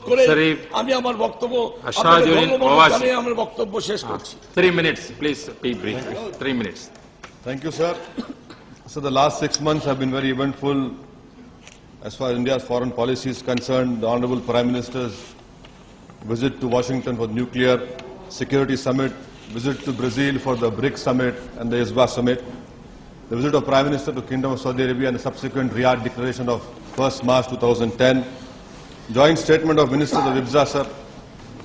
করে Sharif, আমি আমার বক্তব্য Ashajuddin Awasi. আমার বক্তব্য শেষ করছি। 3 minutes, please be brief. 3 minutes. Thank you, sir. So the last 6 months have been very eventful as far as India's foreign policy is concerned. The Honorable Prime Minister's visit to Washington for the nuclear security summit, visit to Brazil for the BRICS summit and the ISWA summit, the visit of Prime Minister to Kingdom of Saudi Arabia and the subsequent Riyadh declaration of 1st March 2010, joint statement of Ministers of IBSA, sir,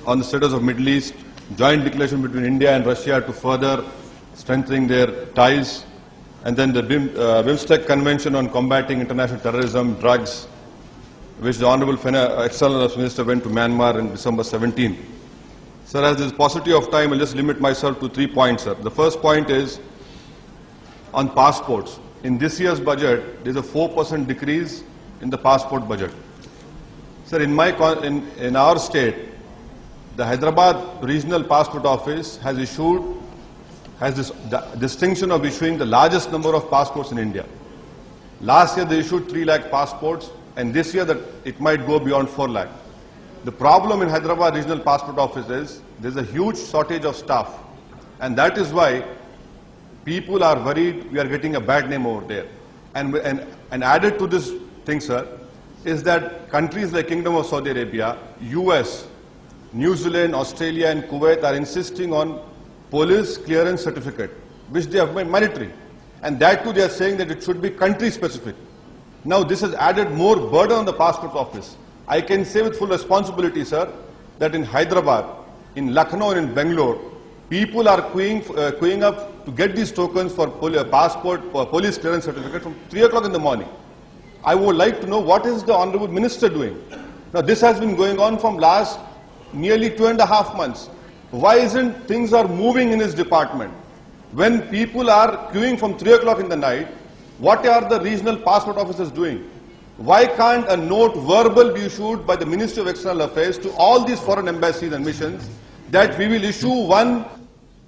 on the status of Middle East, joint declaration between India and Russia to further strengthening their ties, and then the BIMSTEC Convention on combating international terrorism, drugs, which the Honorable External Affairs Minister went to Myanmar in December 17. Sir, as there is paucity of time, I'll just limit myself to 3 points, sir. The first point is on passports. In this year's budget, there is a 4% decrease in the passport budget. Sir, in our state, the Hyderabad Regional Passport Office has this distinction of issuing the largest number of passports in India. Last year they issued 3 lakh passports, and this year that it might go beyond 4 lakh. The problem in Hyderabad Regional Passport Office is there's a huge shortage of staff, and that is why people are worried we are getting a bad name over there. And added to this thing, sir, is that countries like Kingdom of Saudi Arabia, US, New Zealand, Australia and Kuwait are insisting on police clearance certificate, which they have made mandatory. And that too they are saying that it should be country specific. Now this has added more burden on the passport office. I can say with full responsibility, sir, that in Hyderabad, in Lucknow and in Bangalore, people are queuing up to get these tokens for police clearance certificate from 3 o'clock in the morning. I would like to know what is the Honorable Minister doing. Now this has been going on from last nearly 2.5 months. Why isn't things are moving in his department? When people are queuing from 3 o'clock in the night, what are the regional passport officers doing? Why can't a note verbal be issued by the Ministry of External Affairs to all these foreign embassies and missions that we will issue one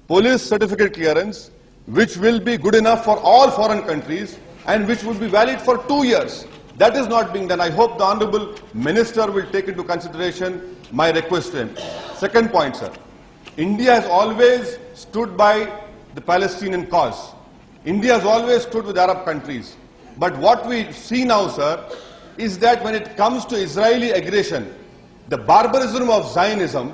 police certificate clearance which will be good enough for all foreign countries and which would be valid for 2 years? That is not being done. I hope the Honorable Minister will take into consideration my request to him. Second point, sir. India has always stood by the Palestinian cause. India has always stood with Arab countries. But what we see now, sir, is that when it comes to Israeli aggression, the barbarism of Zionism,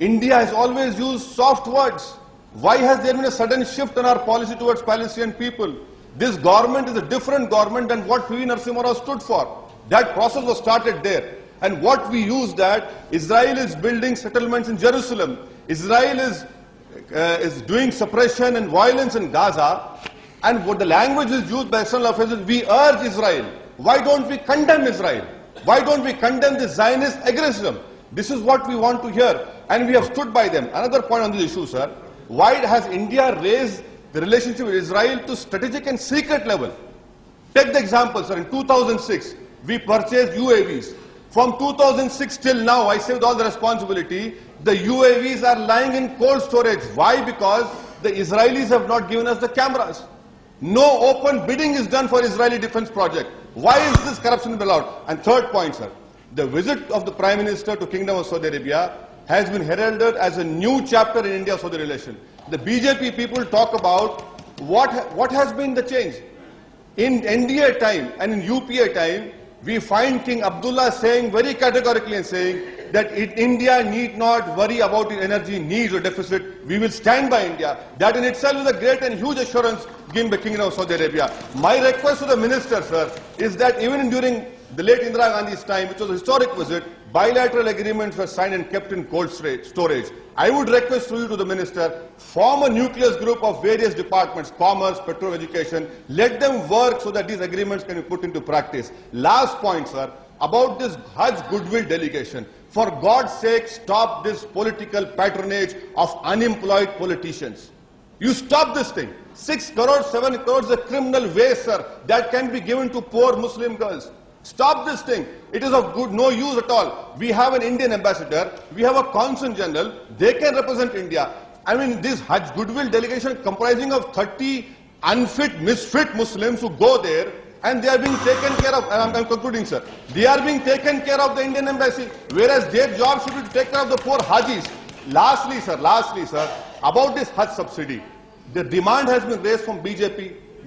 India has always used soft words. Why has there been a sudden shift in our policy towards Palestinian people? This government is a different government than what P.V. Narasimha Rao stood for. That process was started there. And what we use that, Israel is building settlements in Jerusalem. Israel is doing suppression and violence in Gaza. And what the language is used by external affairs is, we urge Israel. Why don't we condemn Israel? Why don't we condemn the Zionist aggression? This is what we want to hear. And we have stood by them. Another point on this issue, sir. Why has India raised the relationship with Israel to strategic and secret level? Take the example, sir. In 2006, we purchased UAVs. From 2006 till now, I say with all the responsibility, the UAVs are lying in cold storage. Why? Because the Israelis have not given us the cameras. No open bidding is done for Israeli defense project. Why is this corruption allowed? And third point, sir. The visit of the Prime Minister to Kingdom of Saudi Arabia has been heralded as a new chapter in India-Saudi relation. The BJP people talk about what has been the change. In NDA time and in UPA time, we find King Abdullah saying very categorically and saying that India need not worry about its energy needs or deficit. We will stand by India. That in itself is a great and huge assurance given by Kingdom of Saudi Arabia. My request to the minister, sir, is that even during the late Indira Gandhi's time, which was a historic visit, bilateral agreements were signed and kept in cold storage. I would request through you to the minister, form a nucleus group of various departments, commerce, petrol, education, let them work so that these agreements can be put into practice. Last point, sir, about this Hajj goodwill delegation. For God's sake, stop this political patronage of unemployed politicians. You stop this thing. 6 crores, 7 crores is a criminal waste, sir, that can be given to poor Muslim girls. Stop this thing. It is of no use at all. We have an Indian ambassador. We have a consul general. They can represent India. I mean, this Hajj goodwill delegation comprising of 30 unfit, misfit Muslims who go there and they are being taken care of, and I'm concluding, sir. They are being taken care of the Indian embassy, whereas their job should be to take care of the poor Hajis. Lastly, sir, about this Hajj subsidy, the demand has been raised from BJP,